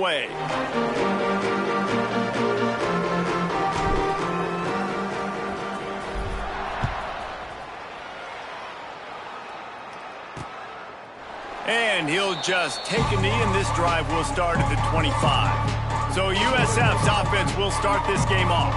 way. And he'll just take a knee, and this drive will start at the 25. So USF's offense will start this game off.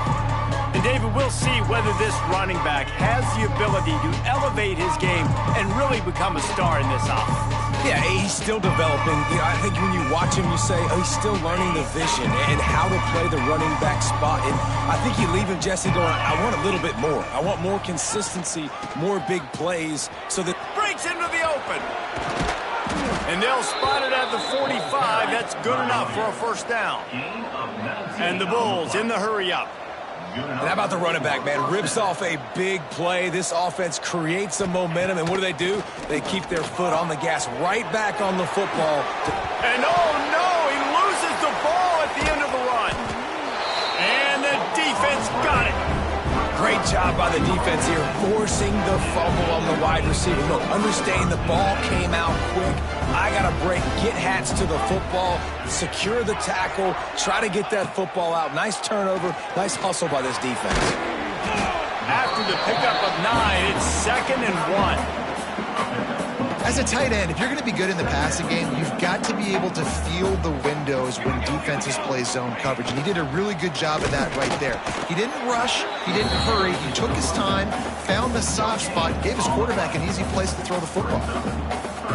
And David, we'll see whether this running back has the ability to elevate his game and really become a star in this offense. Yeah, he's still developing. I think when you watch him, you say, oh, he's still learning the vision and how to play the running back spot. And I think you leave him, Jesse, going, I want a little bit more. I want more consistency, more big plays. So that breaks into the open. And they'll spot it at the 45. That's good enough for a first down. And the Bulls in the hurry-up. And how about the running back, man? Rips off a big play. This offense creates some momentum. And what do? They keep their foot on the gas, right back on the football. And oh, no, he loses the ball at the end of the run. And the defense got it. Great job by the defense here, forcing the fumble on the wide receiver. Look, understanding the ball came out quick. I got to break, get hats to the football, secure the tackle, try to get that football out. Nice turnover, nice hustle by this defense. After the pickup of 9, it's 2nd and 1. As a tight end, if you're going to be good in the passing game, you've got to be able to feel the windows when defenses play zone coverage. And he did a really good job of that right there. He didn't rush. He didn't hurry. He took his time, found the soft spot, gave his quarterback an easy place to throw the football.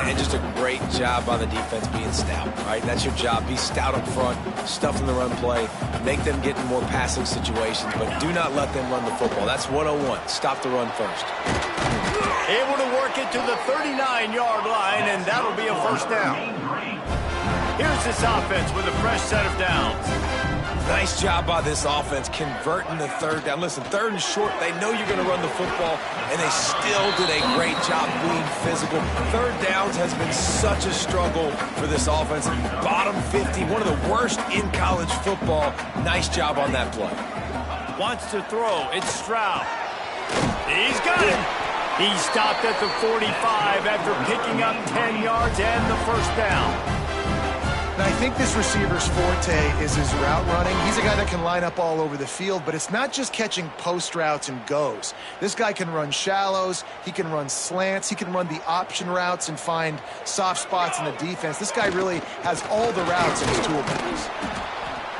And just a great job by the defense being stout, right? That's your job. Be stout up front, stuff in the run play, make them get in more passing situations, but do not let them run the football. That's 101. Stop the run first. Able to work it to the 39-yard line, and that'll be a first down. Here's this offense with a fresh set of downs. Nice job by this offense converting the 3rd down. Listen, 3rd and short, they know you're going to run the football, and they still did a great job being physical. 3rd downs has been such a struggle for this offense. Bottom 50, one of the worst in college football. Nice job on that play. Wants to throw. It's Stroud. He's got it. He stopped at the 45 after picking up 10 yards and the first down. And I think this receiver's forte is his route running. He's a guy that can line up all over the field, but it's not just catching post routes and goes. This guy can run shallows, he can run slants, he can run the option routes and find soft spots in the defense. This guy really has all the routes in his toolbox.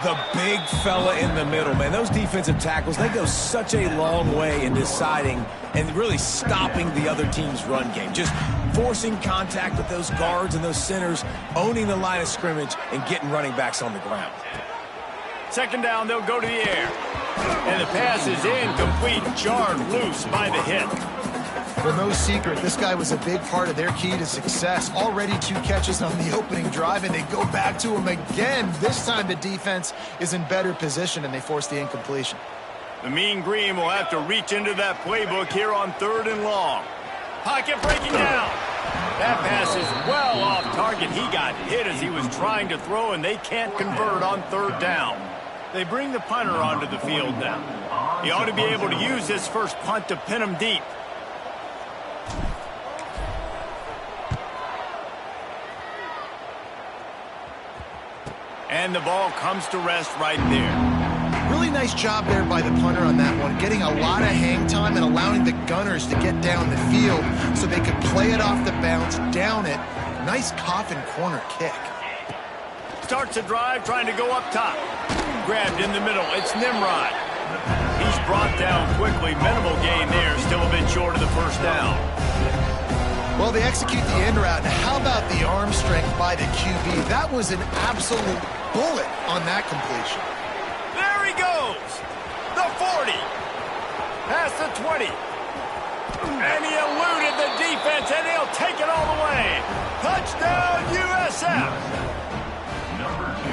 The big fella in the middle, man. Those defensive tackles, they go such a long way in deciding and really stopping the other team's run game. Just forcing contact with those guards and those centers, owning the line of scrimmage, and getting running backs on the ground. 2nd down, they'll go to the air. And the pass is incomplete, jarred loose by the hit. Well, no secret, this guy was a big part of their key to success. Already 2 catches on the opening drive, and they go back to him again. This time the defense is in better position, and they force the incompletion. The Mean Green will have to reach into that playbook here on 3rd and long. Pocket breaking down. That pass is well off target. He got hit as he was trying to throw, and they can't convert on 3rd down. They bring the punter onto the field now. He ought to be able to use this first punt to pin him deep. And the ball comes to rest right there. Really nice job there by the punter on that one, getting a lot of hang time and allowing the gunners to get down the field so they could play it off the bounce, down it. Nice coffin corner kick. Starts a drive trying to go up top. Grabbed in the middle. It's Nimrod. He's brought down quickly. Minimal gain there. Still a bit short of the first down. Well, they execute the end route. Now, how about the arm strength by the QB? That was an absolute bullet on that completion. There he goes. The 40. Past the 20. And he eluded the defense, and he'll take it all the way. Touchdown, USF.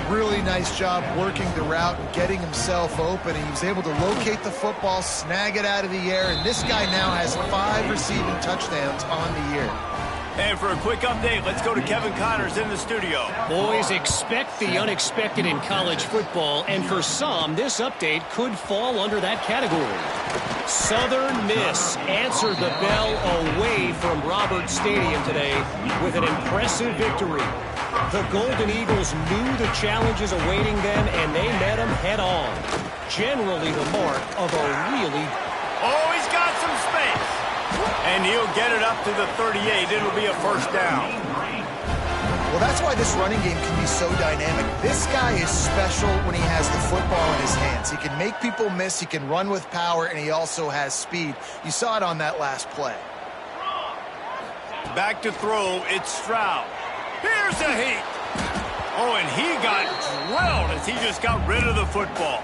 Really nice job working the route and getting himself open. He was able to locate the football, snag it out of the air, and this guy now has 5 receiving touchdowns on the year. And for a quick update, let's go to Kevin Connors in the studio. Boys, expect the unexpected in college football, and for some, this update could fall under that category. Southern Miss answered the bell away from Roberts Stadium today with an impressive victory. The Golden Eagles knew the challenges awaiting them, and they met them head-on. Generally the mark of a really... Oh, he's got some space. And he'll get it up to the 38. It'll be a first down. Well, that's why this running game can be so dynamic. This guy is special when he has the football in his hands. He can make people miss, he can run with power, and he also has speed. You saw it on that last play. Back to throw, it's Stroud. Here's a Heat. Oh, and he got drilled as he just got rid of the football.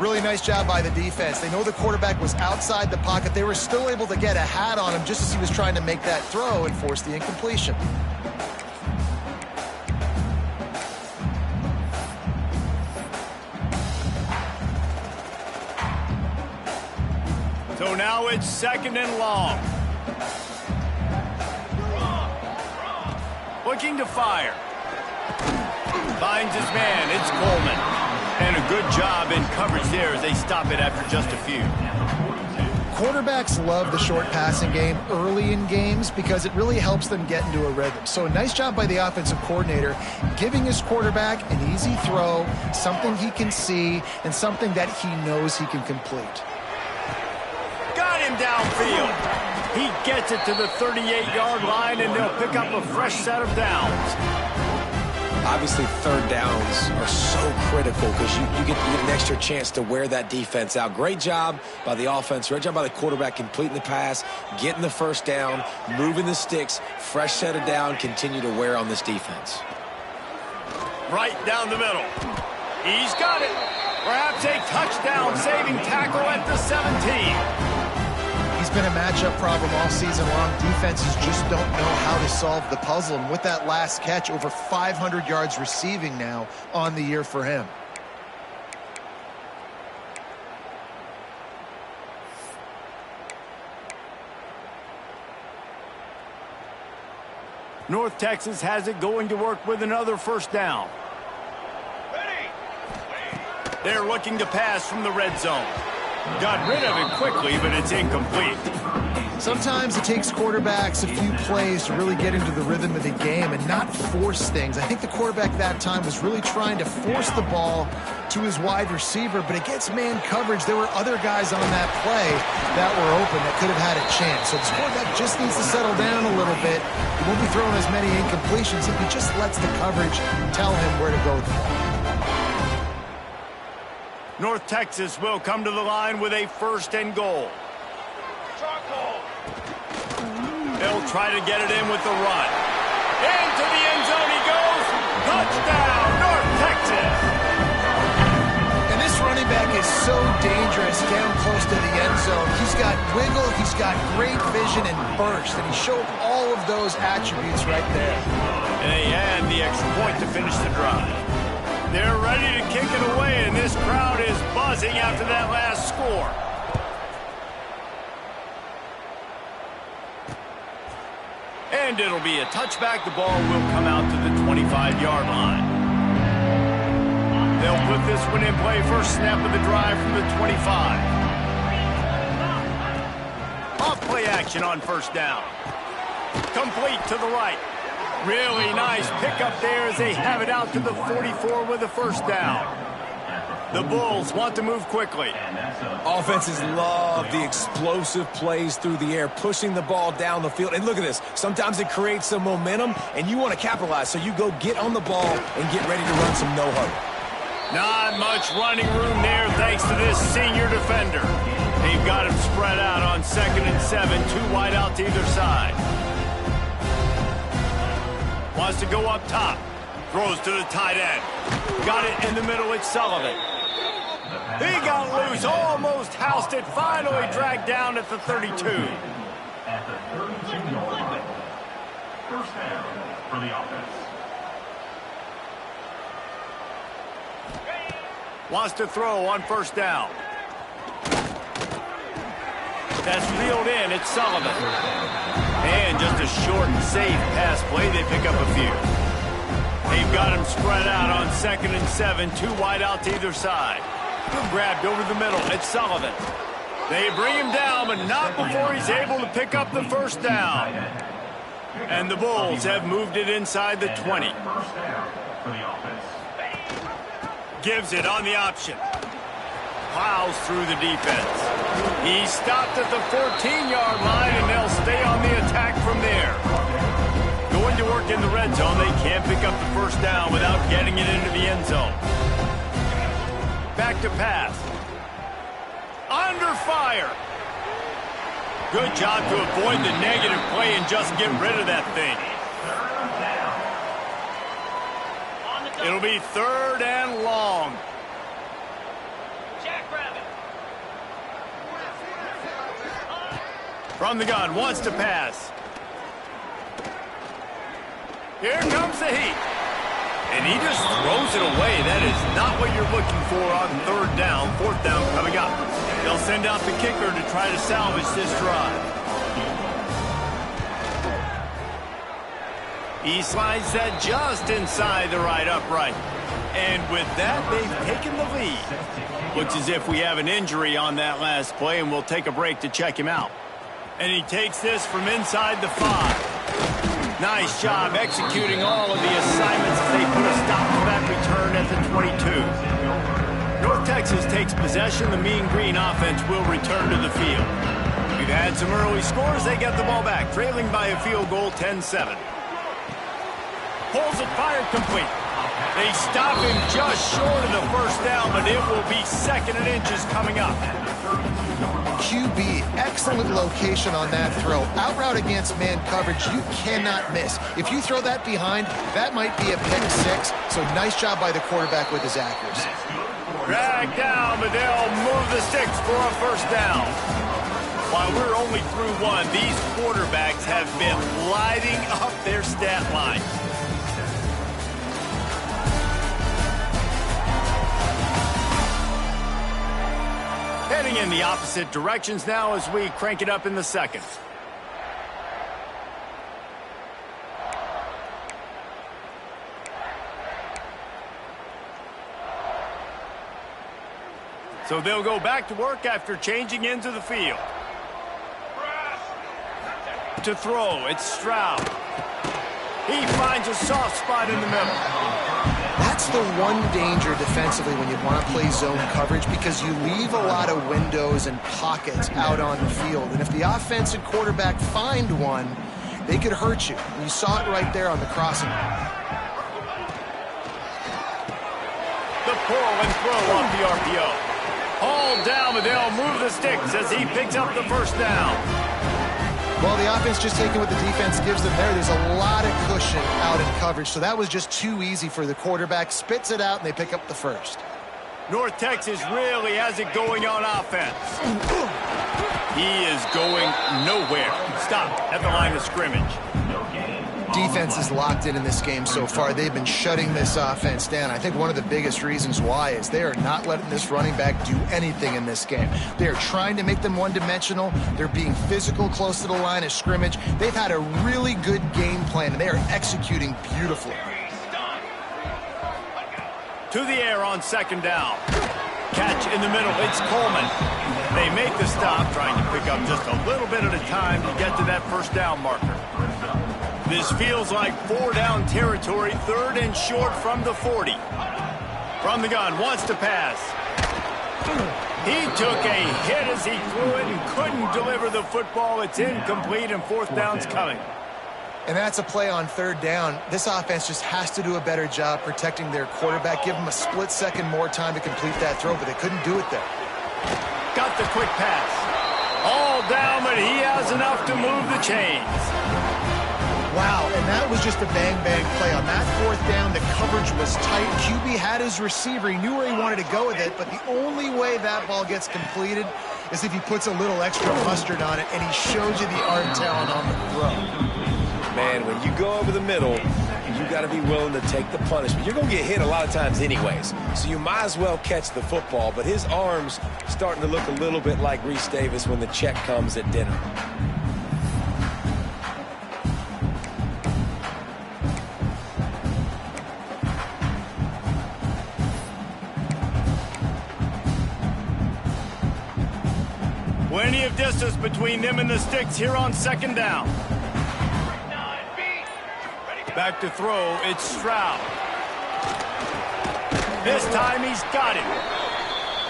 Really nice job by the defense. They know the quarterback was outside the pocket. They were still able to get a hat on him just as he was trying to make that throw and force the incompletion. So now it's 2nd and long. Looking to fire. Finds his man. It's Coleman. And a good job in coverage there as they stop it after just a few. Quarterbacks love the short passing game early in games because it really helps them get into a rhythm. So nice job by the offensive coordinator giving his quarterback an easy throw, something he can see, and something that he knows he can complete. Got him downfield. He gets it to the 38-yard line, and they'll pick up a fresh set of downs. Obviously, third downs are so critical because you get an extra chance to wear that defense out. Great job by the offense. Great job by the quarterback completing the pass, getting the first down, moving the sticks, fresh set of down, continue to wear on this defense. Right down the middle. He's got it. Perhaps a touchdown-saving tackle at the 17. He's been a matchup problem all season long. Defenses just don't know how to solve the puzzle. And with that last catch, over 500 yards receiving now on the year for him. North Texas has it going to work with another first down. They're looking to pass from the red zone. Got rid of it quickly, but it's incomplete. Sometimes it takes quarterbacks a few plays to really get into the rhythm of the game and not force things. I think the quarterback that time was really trying to force the ball to his wide receiver, but against man coverage, there were other guys on that play that were open that could have had a chance. So this quarterback just needs to settle down a little bit. He won't be throwing as many incompletions if he just lets the coverage tell him where to go with the ball. North Texas will come to the line with a 1st and goal. They'll try to get it in with the run. Into the end zone he goes. Touchdown, North Texas. And this running back is so dangerous down close to the end zone. He's got wiggle, he's got great vision and burst, and he showed all of those attributes right there. And they had the extra point to finish the drive. They're ready to kick it away, and this crowd is buzzing after that last score. And it'll be a touchback. The ball will come out to the 25-yard line. They'll put this one in play. First snap of the drive from the 25. Off play action on first down. Complete to the right. Really nice pickup there as they have it out to the 44 with a first down. The Bulls want to move quickly. Offenses love the explosive plays through the air, pushing the ball down the field. And look at this. Sometimes it creates some momentum, and you want to capitalize. So you go get on the ball and get ready to run some no-huddle. Not much running room there thanks to this senior defender. They've got him spread out on 2nd and 7, 2 wide out to either side. Wants to go up top. Throws to the tight end. Got it in the middle. It's Sullivan. He got loose. Almost housed it. Finally dragged down at the 32. At the 32-yard line. First down for the offense. Wants to throw on first down. That's reeled in. It's Sullivan. And just a short and safe pass play. They pick up a few. They've got him spread out on 2nd and 7, 2 wide out to either side. Grabbed over the middle. It's Sullivan. They bring him down, but not before he's able to pick up the first down. And the Bulls have moved it inside the 20. First down for the offense. Gives it on the option. Plows through the defense. He stopped at the 14-yard line, and they'll stay on the attack from there. Going to work in the red zone. They can't pick up the first down without getting it into the end zone. Back to pass. Under fire. Good job to avoid the negative play and just get rid of that thing. It'll be 3rd and long. From the gun, wants to pass. Here comes the heat. And he just throws it away. That is not what you're looking for on 3rd down. 4th down coming up. They'll send out the kicker to try to salvage this drive. He slides that just inside the right upright. And with that, they've taken the lead. Looks as if we have an injury on that last play, and we'll take a break to check him out. And he takes this from inside the 5. Nice job executing all of the assignments as they put a stop to that return at the 22. North Texas takes possession. The Mean Green offense will return to the field. We've had some early scores. They get the ball back, trailing by a field goal 10-7. Pulls it, fired complete. They stop him just short of the first down, but it will be 2nd and inches coming up. QB, excellent location on that throw. Out route against man coverage, you cannot miss. If you throw that behind, that might be a pick 6. So nice job by the quarterback with his accuracy. Drag down, but they'll move the sticks for a first down. While we're only through one, these quarterbacks have been lighting up their stat line. Heading in the opposite directions now as we crank it up in the 2nd. So they'll go back to work after changing into the field. To throw, it's Stroud. He finds a soft spot in the middle. That's the one danger defensively when you want to play zone coverage, because you leave a lot of windows and pockets out on the field. And if the offense and quarterback find one, they could hurt you. And you saw it right there on the crossing. The pull and throw off the RPO. Hauled down, but they'll move the sticks as he picks up the first down. Well, the offense just taking what the defense gives them there. There's a lot of cushion out in coverage, so that was just too easy for the quarterback. Spits it out, and they pick up the first. North Texas really has it going on offense. He is going nowhere. Stop at the line of scrimmage. Defense is locked in this game so far. They've been shutting this offense down. I think one of the biggest reasons why is they are not letting this running back do anything in this game. They are trying to make them one-dimensional. They're being physical close to the line of scrimmage. They've had a really good game plan, and they are executing beautifully. To the air on 2nd down. Catch in the middle. It's Coleman. They make the stop, trying to pick up just a little bit at a time to get to that first down marker. This feels like 4-down territory, 3rd and short from the 40. From the gun, wants to pass. He took a hit as he threw it and couldn't deliver the football. It's incomplete, and 4th down's coming. And that's a play on 3rd down. This offense just has to do a better job protecting their quarterback. Give them a split second more time to complete that throw, but they couldn't do it there. Got the quick pass. All down, but he has enough to move the chains. Wow, and that was just a bang-bang play. On that 4th down, the coverage was tight. QB had his receiver. He knew where he wanted to go with it, but the only way that ball gets completed is if he puts a little extra mustard on it, and he shows you the arm talent on the throw. Man, when you go over the middle, you got to be willing to take the punishment. You're going to get hit a lot of times anyways, so you might as well catch the football, but his arm's starting to look a little bit like Reese Davis when the check comes at dinner. Plenty of distance between them and the sticks here on 2nd down. Back to throw, it's Stroud. This time he's got it.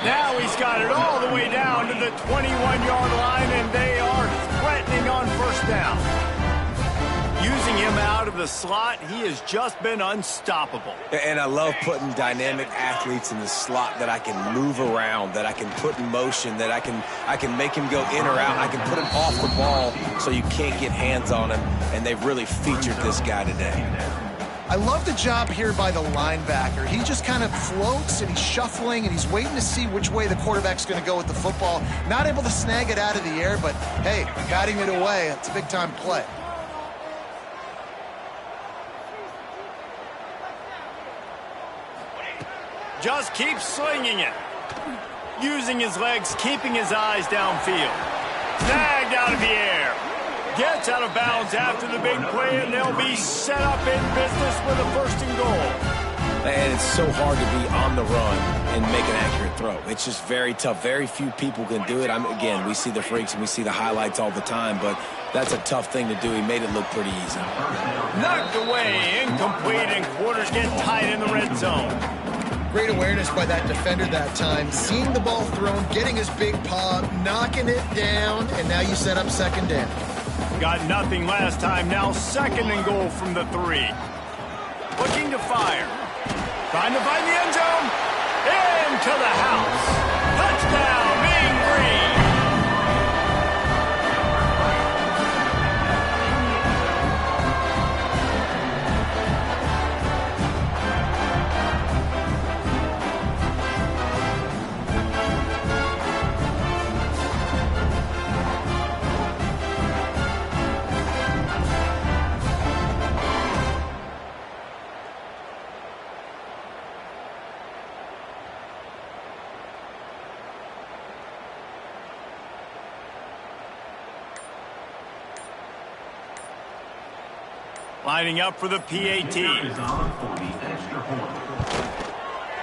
Now he's got it all the way down to the 21-yard line, and they are threatening on first down. Using him out of the slot, he has just been unstoppable. And I love putting dynamic athletes in the slot that I can move around, that I can put in motion, that I can make him go in or out. I can put him off the ball so you can't get hands on him, and they've really featured this guy today. I love the job here by the linebacker. He just kind of floats, and he's shuffling, and he's waiting to see which way the quarterback's going to go with the football. Not able to snag it out of the air, but, hey, batting it away, it's a big-time play. Just keeps slinging it. Using his legs, keeping his eyes downfield. Snagged out of the air. Gets out of bounds after the big play, and they'll be set up in business with a first and goal. And it's so hard to be on the run and make an accurate throw. It's just very tough. Very few people can do it. Again, we see the freaks and we see the highlights all the time, but that's a tough thing to do. He made it look pretty easy. Knocked away, incomplete, and quarters get tight in the red zone. Great awareness by that defender that time. Seeing the ball thrown, getting his big paw, knocking it down, and now you set up second down. Got nothing last time. Now second and goal from the 3. Looking to fire. Trying to find the end zone. Into the house. Touchdown, Mean Green. Lining up for the PAT.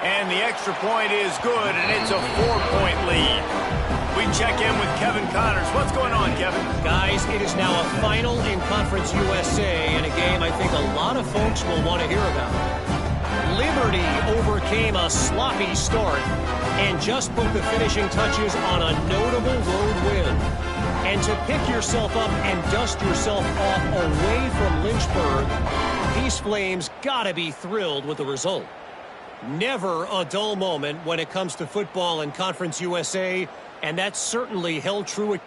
And the extra point is good, and it's a 4-point lead. We check in with Kevin Connors. What's going on, Kevin? Guys, it is now a final in Conference USA, and a game I think a lot of folks will want to hear about. Liberty overcame a sloppy start and just put the finishing touches on a notable road win. And to pick yourself up and dust yourself off away from Lynchburg, these Flames gotta be thrilled with the result. Never a dull moment when it comes to football in Conference USA, and that certainly held true.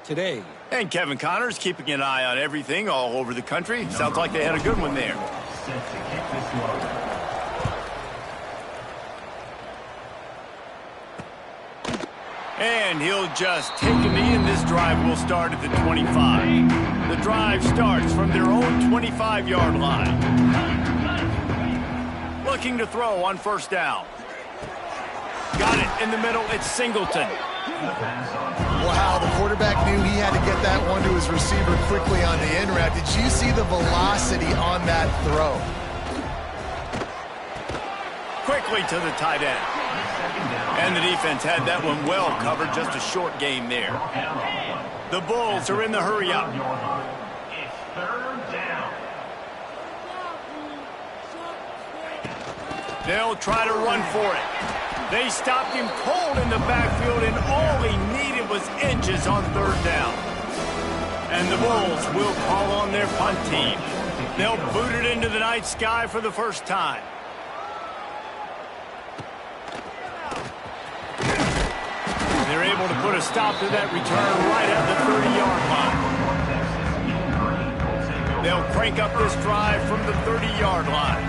Today. And Kevin Connors keeping an eye on everything all over the country. Sounds like they had a good one there. And he'll just take a knee, and this drive will start at the 25. The drive starts from their own 25-yard line. Looking to throw on first down. Got it in the middle. It's Singleton. Wow, the quarterback knew he had to get that one to his receiver quickly on the in route. Did you see the velocity on that throw? Quickly to the tight end. And the defense had that one well covered, just a short game there. The Bulls are in the hurry-up. It's third down. They'll try to run for it. They stopped him cold in the backfield, and all he needed was inches on third down. And the Bulls will call on their punt team. They'll boot it into the night sky for the first time. They're able to put a stop to that return right at the 30-yard line. They'll crank up this drive from the 30-yard line.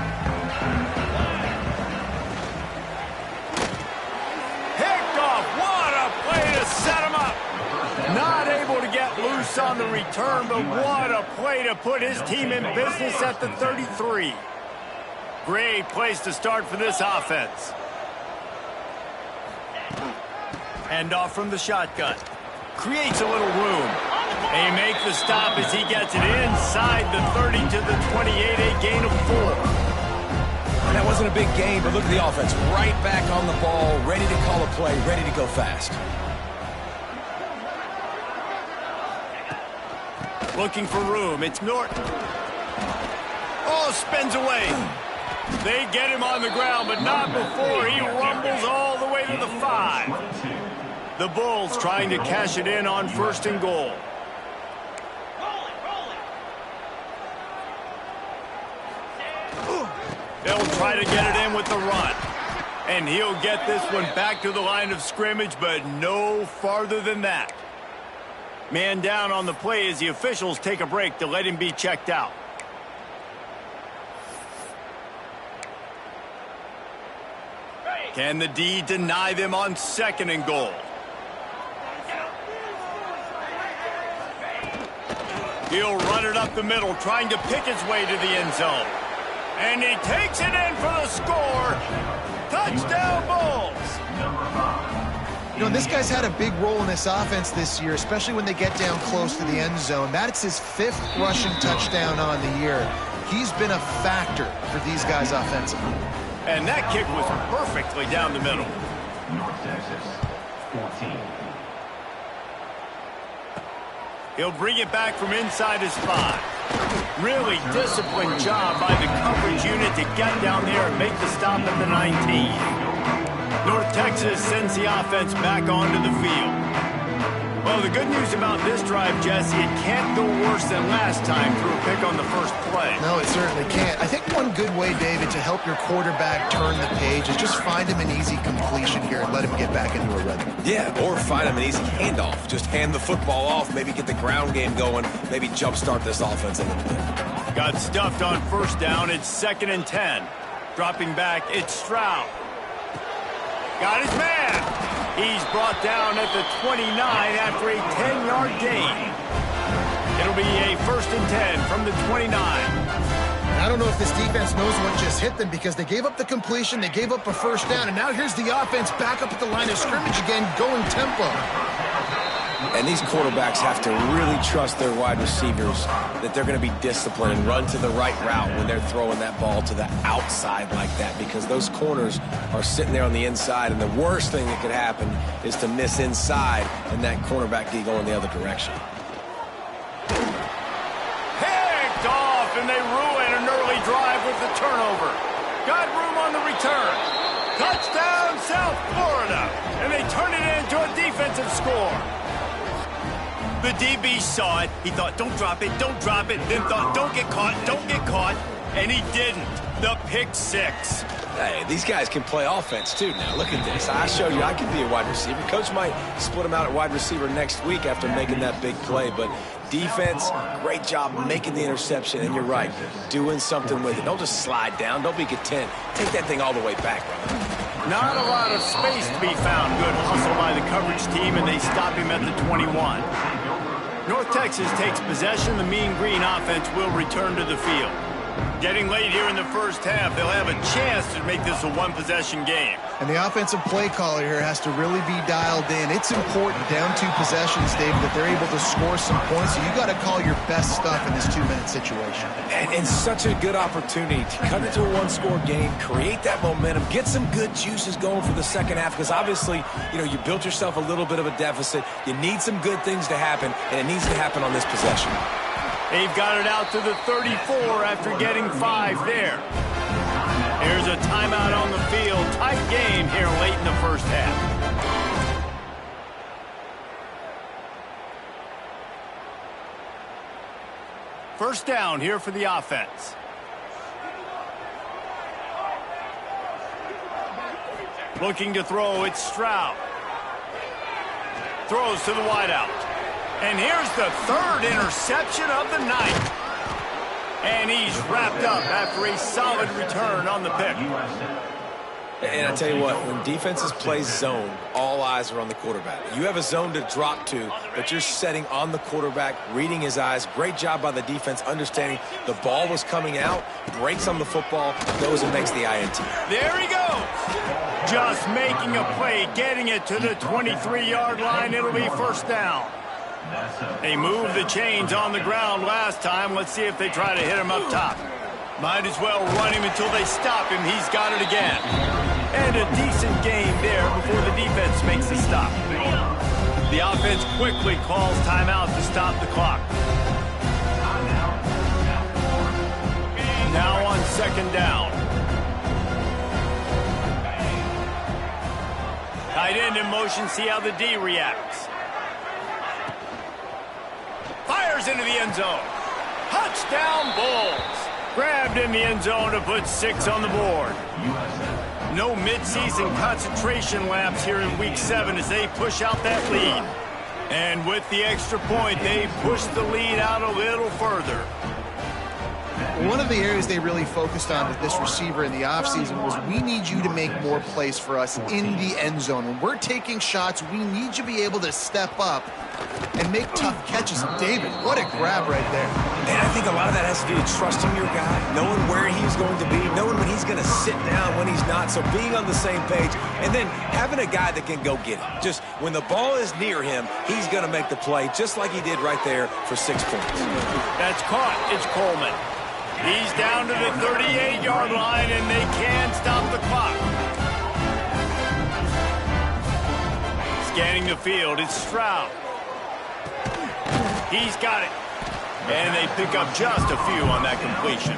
Picked off. What a play to set him up. Not able to get loose on the return, but what a play to put his team in business at the 33. Great place to start for this offense. Hand off from the shotgun. Creates a little room. They make the stop as he gets it inside the 30 to the 28, a gain of 4. That wasn't a big game, but look at the offense. Right back on the ball, ready to call a play, ready to go fast. Looking for room. It's Norton. Oh, spins away. They get him on the ground, but not before he rumbles all the way to the 5. The Bulls trying to cash it in on 1st and goal. They'll try to get it in with the run. And he'll get this one back to the line of scrimmage, but no farther than that. Man down on the play as the officials take a break to let him be checked out. Can the D deny them on 2nd and goal? He'll run it up the middle, trying to pick his way to the end zone. And he takes it in for the score. Touchdown, Bulls! You know, this guy's had a big role in this offense this year, especially when they get down close to the end zone. That's his 5th rushing touchdown on the year. He's been a factor for these guys offensively. And that kick was perfectly down the middle. North Texas, 14. He'll bring it back from inside his 5. Really disciplined job by the coverage unit to get down there and make the stop at the 19. North Texas sends the offense back onto the field. Well, the good news about this drive, Jesse, it can't go worse than last time through a pick on the first play. No, it certainly can't. I think one good way, David, to help your quarterback turn the page is just find him an easy completion here and let him get back into a rhythm. Yeah, or find him an easy handoff. Just hand the football off, maybe get the ground game going, maybe jumpstart this offense a little bit. Got stuffed on 1st down. It's 2nd and 10. Dropping back, it's Stroud. Got his man. He's brought down at the 29 after a 10-yard gain. It'll be a 1st and 10 from the 29. I don't know if this defense knows what just hit them because they gave up the completion, they gave up a 1st down, and now here's the offense back up at the line of scrimmage again, going tempo. And these quarterbacks have to really trust their wide receivers that they're going to be disciplined and run to the right route when they're throwing that ball to the outside like that, because those corners are sitting there on the inside, and the worst thing that could happen is to miss inside and that cornerback D going the other direction. Picked off, and they ruin an early drive with the turnover. Got room on the return. Touchdown, South Florida. And they turn it into a defensive score. The DB saw it. He thought, don't drop it, don't drop it. Then thought, don't get caught, don't get caught. And he didn't. The pick 6. Hey, these guys can play offense too now. Look at this. I showed you I can be a wide receiver. Coach might split them out at wide receiver next week after making that big play. But defense, great job making the interception. And you're right, doing something with it. Don't just slide down. Don't be content. Take that thing all the way back. Not a lot of space to be found. Good hustle by the coverage team, and they stop him at the 21. North Texas takes possession. The Mean Green offense will return to the field. Getting late here in the first half, they'll have a chance to make this a one-possession game. And the offensive play caller here has to really be dialed in. It's important down 2 possessions, Dave, that they're able to score some points. So you got to call your best stuff in this 2-minute situation. And such a good opportunity to cut into a one-score game, create that momentum, get some good juices going for the second half. Because obviously, you built yourself a little bit of a deficit. You need some good things to happen, and it needs to happen on this possession. They've got it out to the 34 after getting 5 there. Here's a timeout on the field. Tight game here late in the first half. First down here for the offense. Looking to throw, it's Stroud. Throws to the wideout. And here's the 3rd interception of the night. And he's wrapped up after a solid return on the pick. And I tell you what, when defenses play zone, all eyes are on the quarterback. You have a zone to drop to, but you're setting on the quarterback, reading his eyes. Great job by the defense, understanding the ball was coming out, breaks on the football, goes and makes the INT. There he goes. Just making a play, getting it to the 23-yard line. It'll be first down. They moved the chains on the ground last time. Let's see if they try to hit him up top. Might as well run him until they stop him. He's got it again. And a decent game there before the defense makes the stop. The offense quickly calls timeout to stop the clock. Now on second down. Tight end in motion. See how the D reacts. Fires into the end zone. Touchdown Bulls. Grabbed in the end zone to put 6 on the board. No midseason concentration laps here in Week 7 as they push out that lead. And with the extra point, they push the lead out a little further. One of the areas they really focused on with this receiver in the offseason was we need you to make more plays for us in the end zone. When we're taking shots, we need you to be able to step up and make tough catches. And David, what a grab right there. And I think a lot of that has to do with trusting your guy, knowing where he's going to be, knowing when he's going to sit down, when he's not. So being on the same page, and then having a guy that can go get it. Just when the ball is near him, he's going to make the play, just like he did right there for 6 points. That's caught. It's Coleman. He's down to the 38-yard line, and they can stop the clock. Scanning the field, it's Stroud. He's got it. And they pick up just a few on that completion.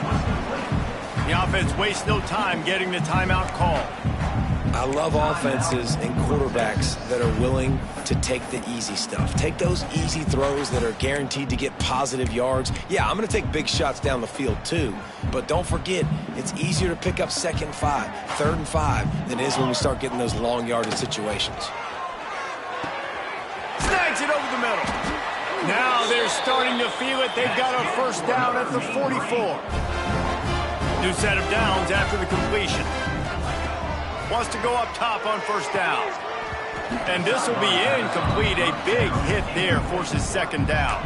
The offense wastes no time getting the timeout call. I love offenses and quarterbacks that are willing to take the easy stuff. Take those easy throws that are guaranteed to get positive yards. Yeah, I'm going to take big shots down the field too. But don't forget, it's easier to pick up 2nd and 5, 3rd and 5 than it is when we start getting those long yardage situations. Snags it over the middle. Now they're starting to feel it. They've got a first down at the 44. New set of downs after the completion. Wants to go up top on first down. And this will be incomplete. A big hit there forces 2nd down.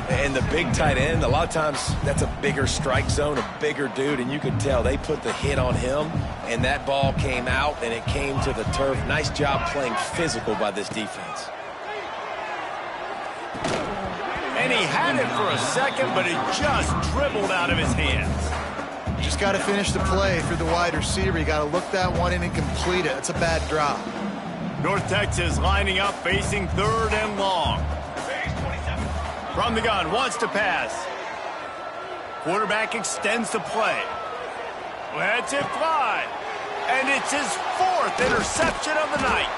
And the big tight end, a lot of times that's a bigger strike zone, a bigger dude, and you can tell they put the hit on him, and that ball came out, and it came to the turf. Nice job playing physical by this defense. And he had it for a second, but it just dribbled out of his hands. Just got to finish the play for the wide receiver. You got to look that one in and complete it. It's a bad drop. North Texas lining up, facing 3rd and long. From the gun, wants to pass. Quarterback extends the play. Lets it fly. And it's his 4th interception of the night.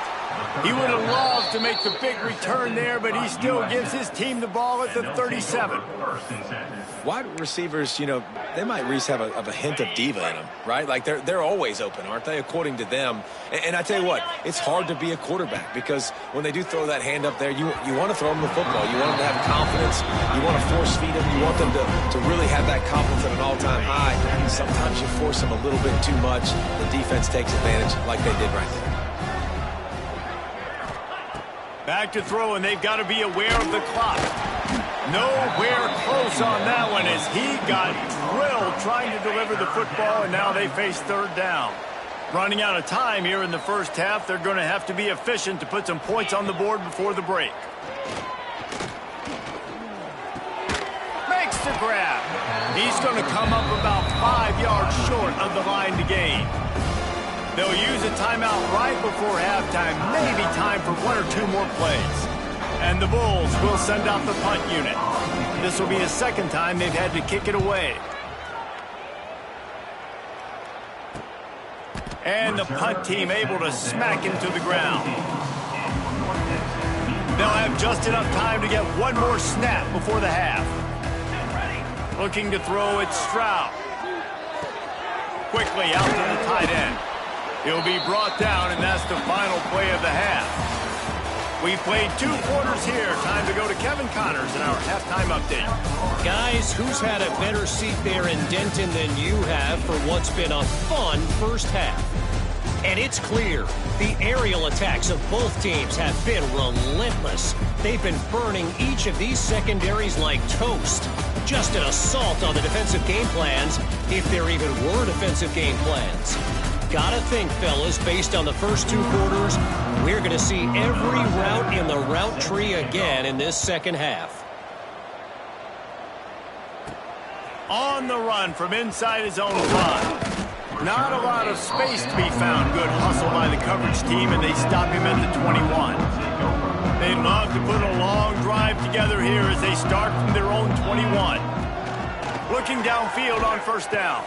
He would have loved to make the big return there, but he still gives his team the ball at the 37. Wide receivers, they might at least have a hint of diva in them, right? Like they're always open, aren't they, according to them? And I tell you what, it's hard to be a quarterback because when they do throw that hand up there, you want to throw them the football. You want them to have confidence. You want to force feed them. You want them to really have that confidence at an all-time high. Sometimes you force them a little bit too much. The defense takes advantage like they did right there. Back to throw, and they've got to be aware of the clock. Nowhere close on that one as he got drilled trying to deliver the football, and now they face third down. Running out of time here in the first half, they're going to have to be efficient to put some points on the board before the break. Makes the grab. He's going to come up about 5 yards short of the line to gain. They'll use a timeout right before halftime, maybe time for 1 or 2 more plays. And the Bulls will send out the punt unit. This will be the second time they've had to kick it away. And the punt team able to smack him to the ground. They'll have just enough time to get one more snap before the half. Looking to throw it, Stroud. Quickly out to the tight end. He'll be brought down, and that's the final play of the half. We've played 2 quarters here. Time to go to Kevin Connors in our halftime update. Guys, who's had a better seat there in Denton than you have for what's been a fun first half? And it's clear, the aerial attacks of both teams have been relentless. They've been burning each of these secondaries like toast. Just an assault on the defensive game plans, if there even were defensive game plans. Gotta think, fellas, based on the first 2 quarters, we're going to see every route in the route tree again in this second half. On the run from inside his own 5. Not a lot of space to be found. Good hustle by the coverage team, and they stop him at the 21. They'd love to put a long drive together here as they start from their own 21. Looking downfield on first down.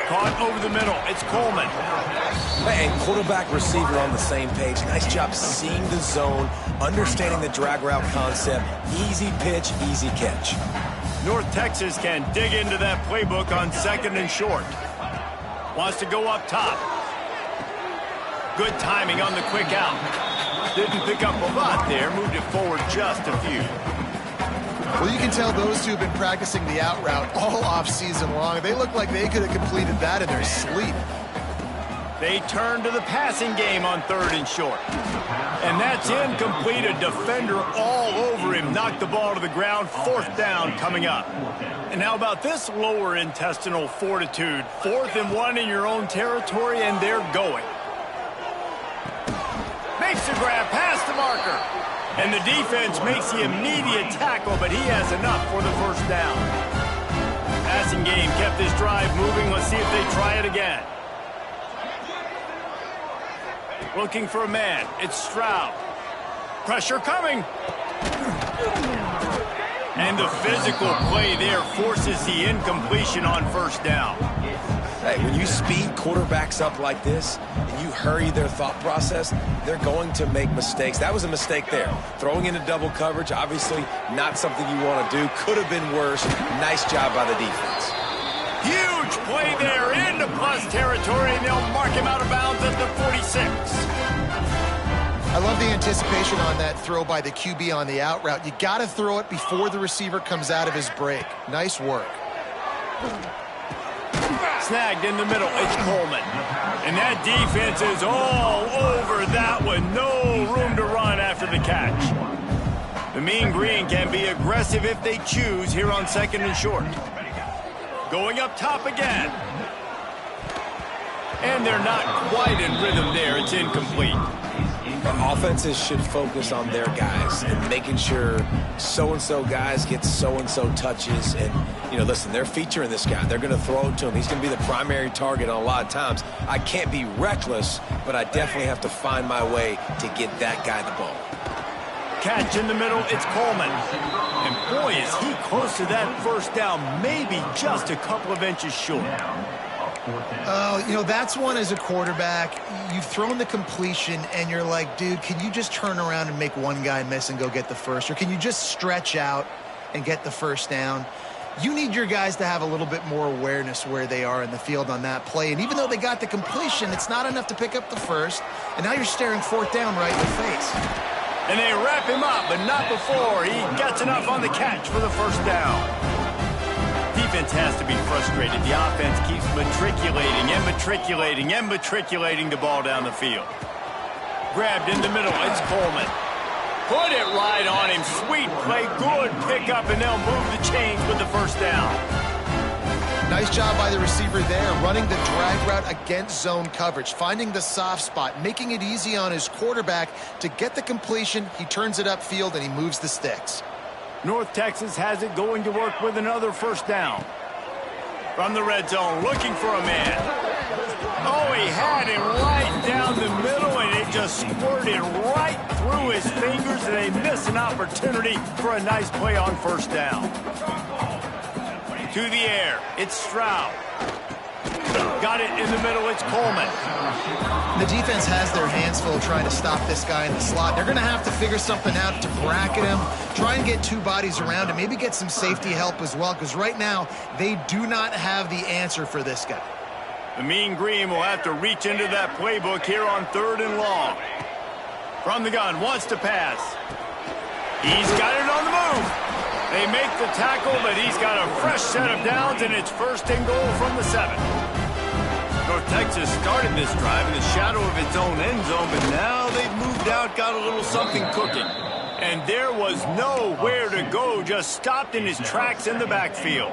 Caught over the middle. It's Coleman. And quarterback receiver on the same page. Nice job seeing the zone, understanding the drag route concept. Easy pitch, easy catch. North Texas can dig into that playbook on 2nd and short. Wants to go up top. Good timing on the quick out. Didn't pick up a lot there. Moved it forward just a few. Well, you can tell those two have been practicing the out route all off season long. They look like they could have completed that in their sleep. They turn to the passing game on 3rd and short. And that's incomplete. A defender all over him. Knocked the ball to the ground. 4th down coming up. And how about this lower intestinal fortitude? 4th and 1 in your own territory, and they're going. Makes the grab past the marker. And the defense makes the immediate tackle, but he has enough for the first down. Passing game kept this drive moving. Let's see if they try it again. Looking for a man. It's Stroud. Pressure coming. And the physical play there forces the incompletion on first down. Hey, when you speed quarterbacks up like this and you hurry their thought process, they're going to make mistakes. That was a mistake there. Throwing into double coverage, obviously not something you want to do. Could have been worse. Nice job by the defense. Huge play there into plus territory, and they'll mark him out of bounds at the 46. I love the anticipation on that throw by the QB on the out route. You got to throw it before the receiver comes out of his break. Nice work. Snagged in the middle. It's Coleman. And that defense is all over that one. No room to run after the catch. The Mean Green can be aggressive if they choose here on 2nd and short. Going up top again. And they're not quite in rhythm there. It's incomplete. Offenses should focus on their guys and making sure so-and-so guys get so-and-so touches. And, you know, listen, they're featuring this guy. They're going to throw it to him. He's going to be the primary target on a lot of times. I can't be reckless, but I definitely have to find my way to get that guy the ball. Catch in the middle. It's Coleman. And, boy, is he close to that first down. Maybe just a couple of inches short. Oh, you know, that's one as a quarterback. You've thrown the completion, and you're like, dude, can you just turn around and make one guy miss and go get the first? Or can you just stretch out and get the first down? You need your guys to have a little bit more awareness where they are in the field on that play. And even though they got the completion, it's not enough to pick up the first. And now you're staring 4th down right in the face. And they wrap him up, but not before he gets enough on the catch for the first down. Defense has to be frustrated. The offense keeps matriculating and matriculating and matriculating the ball down the field. Grabbed in the middle. It's Coleman. Put it right on him. Sweet play, good pickup, and they'll move the chains with the first down. Nice job by the receiver there, running the drag route against zone coverage, finding the soft spot, making it easy on his quarterback to get the completion. He turns it upfield, and he moves the sticks. North Texas has it going to work with another first down. From the red zone, looking for a man. Oh, he had him right down the middle, and it just squirted right through his fingers, and they miss an opportunity for a nice play on first down. To the air, it's Stroud. Got it in the middle, it's Coleman. The defense has their hands full trying to stop this guy in the slot. They're going to have to figure something out to bracket him, try and get two bodies around him, maybe get some safety help as well, because right now they do not have the answer for this guy. The Mean Green will have to reach into that playbook here on 3rd and long. From the gun, wants to pass. He's got it on the move. They make the tackle, but he's got a fresh set of downs, and it's 1st and goal from the 7. North Texas started this drive in the shadow of its own end zone, but now they've moved out, got a little something cooking. And there was nowhere to go, just stopped in his tracks in the backfield.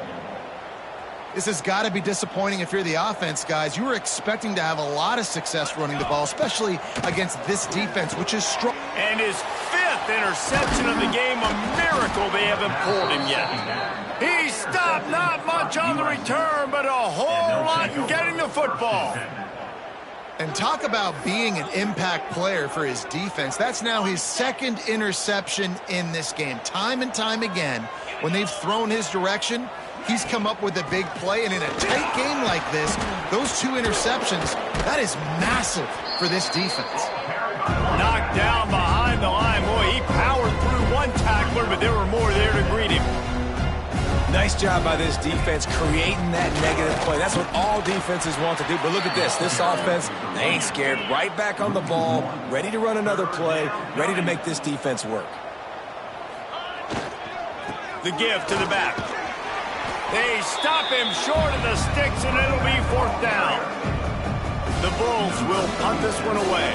This has got to be disappointing if you're the offense, guys. You were expecting to have a lot of success running the ball, especially against this defense, which is strong. And his 5th interception of the game, a miracle they haven't pulled him yet. He stopped, not much on the return, but a whole lot in getting the football. And talk about being an impact player for his defense. That's now his 2nd interception in this game. Time and time again, when they've thrown his direction, he's come up with a big play, and in a tight game like this, those 2 interceptions, that is massive for this defense. Knocked down behind the line. Boy, he powered through one tackler, but there were more there to greet him. Nice job by this defense creating that negative play. That's what all defenses want to do. But look at this. This offense, they ain't scared. Right back on the ball, ready to run another play, ready to make this defense work. The give to the back. They stop him short of the sticks, and it'll be 4th down. The Bulls will punt this one away.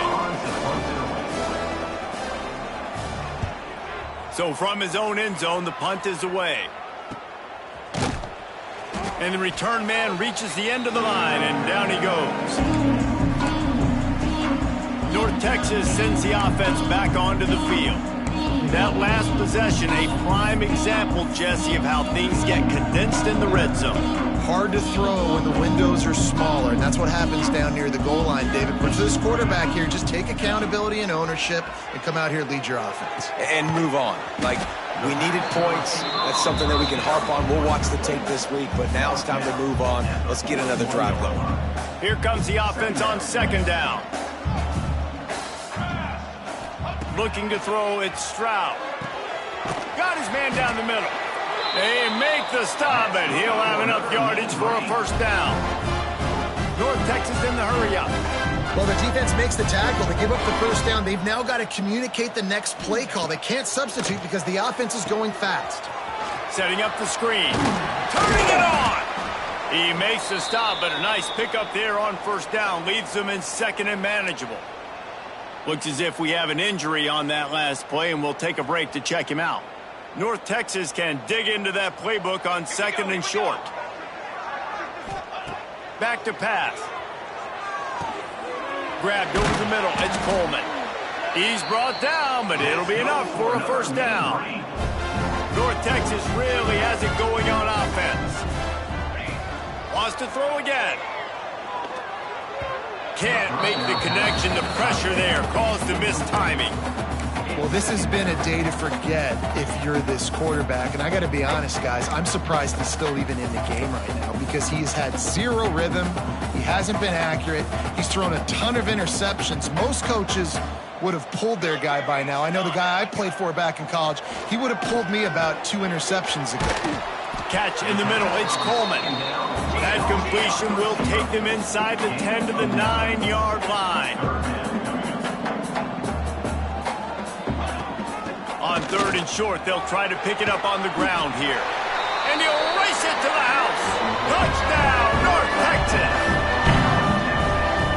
So from his own end zone, the punt is away. And the return man reaches the end of the line, and down he goes. North Texas sends the offense back onto the field. That last possession, a prime example, Jesse, of how things get condensed in the red zone. Hard to throw when the windows are smaller, and that's what happens down near the goal line, David. But for this quarterback here, just take accountability and ownership and come out here and lead your offense. And move on. Like, we needed points. That's something that we can harp on. We'll watch the tape this week, but now it's time to move on. Let's get another drive going. Here comes the offense on 2nd down. Looking to throw, it's Stroud. Got his man down the middle. They make the stop, and he'll have enough yardage for a 1st down. North Texas in the hurry-up. Well, the defense makes the tackle. They give up the 1st down. They've now got to communicate the next play call. They can't substitute because the offense is going fast. Setting up the screen. Turning it on! He makes the stop, but a nice pickup there on 1st down. Leads them in 2nd and manageable. Looks as if we have an injury on that last play, and we'll take a break to check him out. North Texas can dig into that playbook on 2nd and short. Back to pass. Grabbed over the middle. It's Coleman. He's brought down, but it'll be enough for a 1st down. North Texas really has it going on offense. Wants to throw again. Can't make the connection. The pressure there caused the mistiming. Well, this has been a day to forget if you're this quarterback. And I got to be honest, guys, I'm surprised he's still even in the game right now because he's had 0 rhythm. He hasn't been accurate. He's thrown a ton of interceptions. Most coaches would have pulled their guy by now. I know the guy I played for back in college, he would have pulled me about 2 interceptions ago. Catch in the middle. It's Coleman. That completion will take them inside the 10 to the 9-yard line. On 3rd and short, they'll try to pick it up on the ground here. And he'll race it to the house. Touchdown, North Texas.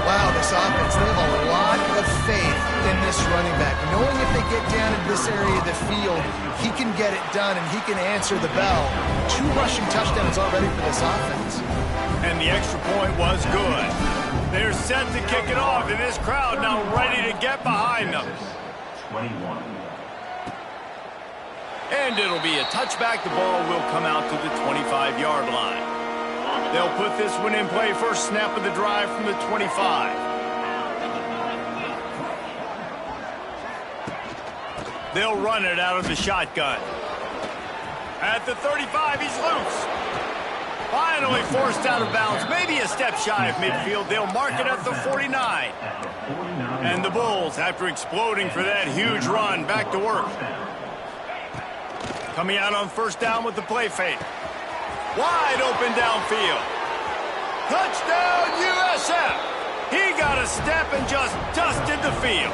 Wow, this offense, they have a lot of faith in this running back. Knowing if they get down in this area, the field, he can get it done and he can answer the bell. 2 rushing touchdowns already for this offense. And the extra point was good. They're set to kick it off, and this crowd now ready to get behind them. 21. And it'll be a touchback. The ball will come out to the 25-yard line. They'll put this one in play. First snap of the drive from the 25. They'll run it out of the shotgun. At the 35, he's loose. Finally forced out of bounds. Maybe a step shy of midfield. They'll mark it at the 49. And the Bulls, after exploding for that huge run, back to work. Coming out on first down with the play fake. Wide open downfield. Touchdown, USF. He got a step and just dusted the field.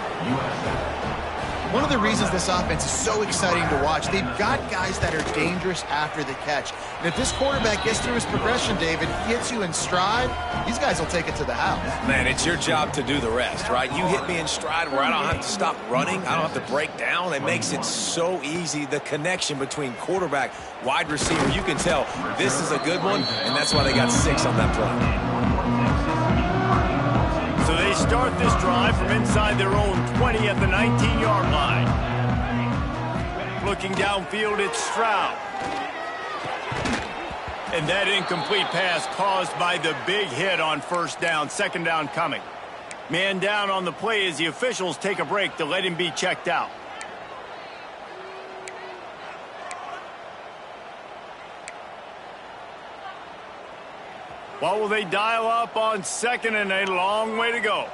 One of the reasons this offense is so exciting to watch, they've got guys that are dangerous after the catch. And if this quarterback gets through his progression, David, hits you in stride, these guys will take it to the house. Man, it's your job to do the rest, right? You hit me in stride where I don't have to stop running. I don't have to break down. It makes it so easy, the connection between quarterback, wide receiver. You can tell this is a good one, and that's why they got 6 on that play. So they start this drive from inside their own 20 at the 19-yard line. Looking downfield, it's Stroud. And that incomplete pass caused by the big hit on first down. Second down coming. Man down on the play as the officials take a break to let him be checked out. What will they dial up on second, and a long way to go?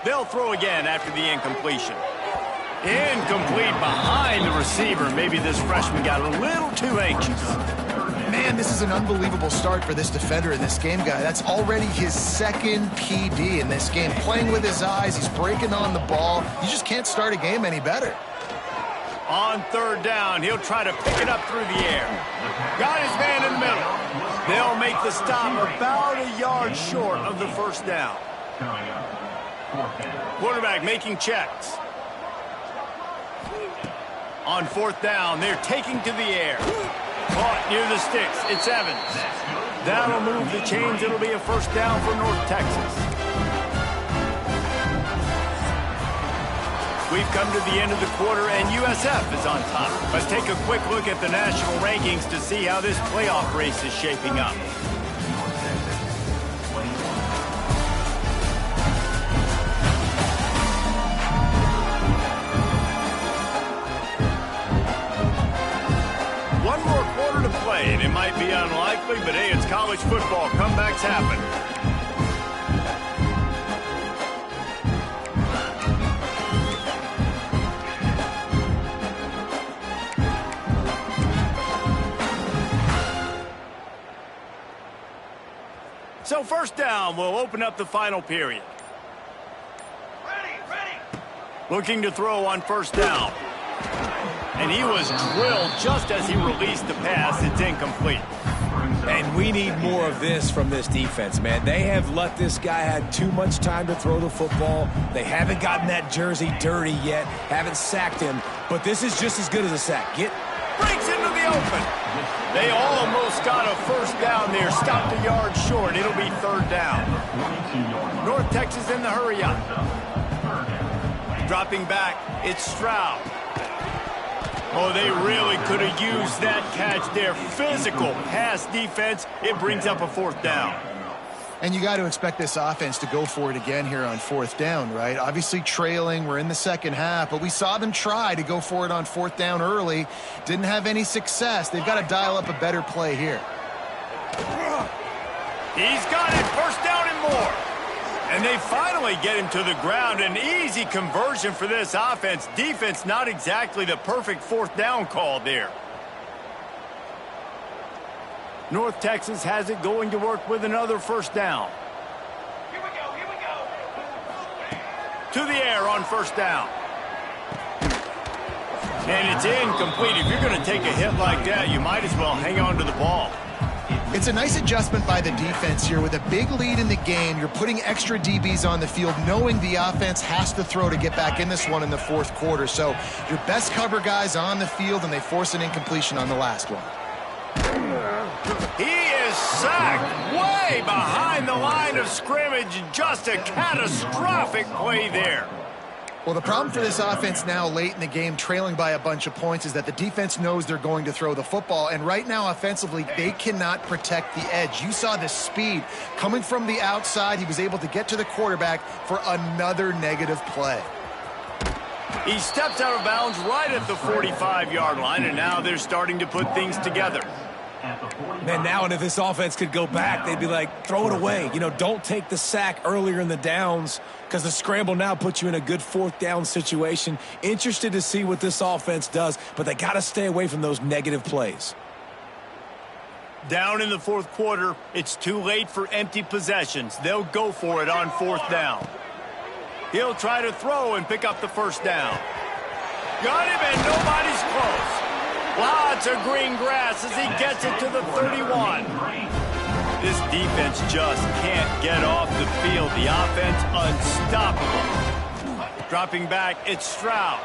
They'll throw again after the incompletion. Incomplete behind the receiver. Maybe this freshman got a little too anxious. Man, this is an unbelievable start for this defender in this game, guy. That's already his 2nd PD in this game. Playing with his eyes, he's breaking on the ball. You just can't start a game any better. On third down, he'll try to pick it up through the air. Got his man in the middle. They'll make the stop about a yard short of the first down. Quarterback making checks. On fourth down, they're taking to the air. Caught near the sticks. It's Evans. That'll move the chains. It'll be a first down for North Texas. We've come to the end of the quarter, and USF is on top. Let's take a quick look at the national rankings to see how this playoff race is shaping up. One more quarter to play, and it might be unlikely, but hey, it's college football. Comebacks happen. So first down will open up the final period. Ready. Looking to throw on first down. And he was drilled just as he released the pass. It's incomplete. And we need more of this from this defense, man. They have let this guy have too much time to throw the football. They haven't gotten that jersey dirty yet, haven't sacked him, but this is just as good as a sack. Breaks into the open. They almost got a first down there. Stopped a yard short. It'll be third down. North Texas in the hurry up. Dropping back, it's Stroud. Oh, they really could have used that catch there. Physical pass defense. It brings up a fourth down. And you got to expect this offense to go for it again here on fourth down, right? Obviously trailing, we're in the second half, but we saw them try to go for it on fourth down early. Didn't have any success. They've got to dial up a better play here. He's got it. First down and more. And they finally get him to the ground. An easy conversion for this offense. Defense not exactly the perfect fourth down call there. North Texas has it going to work with another first down. Here we go. To the air on first down. And it's incomplete. If you're going to take a hit like that, you might as well hang on to the ball. It's a nice adjustment by the defense here. With a big lead in the game, you're putting extra DBs on the field, knowing the offense has to throw to get back in this one in the fourth quarter. So your best cover guys on the field, and they force an incompletion on the last one. He is sacked way behind the line of scrimmage. Just a catastrophic play there. Well, the problem for this offense now late in the game, trailing by a bunch of points, is that the defense knows they're going to throw the football. And right now, offensively, they cannot protect the edge. You saw the speed coming from the outside. He was able to get to the quarterback for another negative play. He steps out of bounds right at the 45-yard line, and now they're starting to put things together. Man, now and if this offense could go back, they'd be like, throw it away. You know, don't take the sack earlier in the downs, because the scramble now puts you in a good fourth down situation. Interested to see what this offense does, but they got to stay away from those negative plays. Down in the fourth quarter, it's too late for empty possessions. They'll go for it on fourth down. He'll try to throw and pick up the first down. Got him, and nobody's close. Lots of green grass as he gets it to the 31. This defense just can't get off the field. The offense unstoppable. Dropping back, it's Stroud.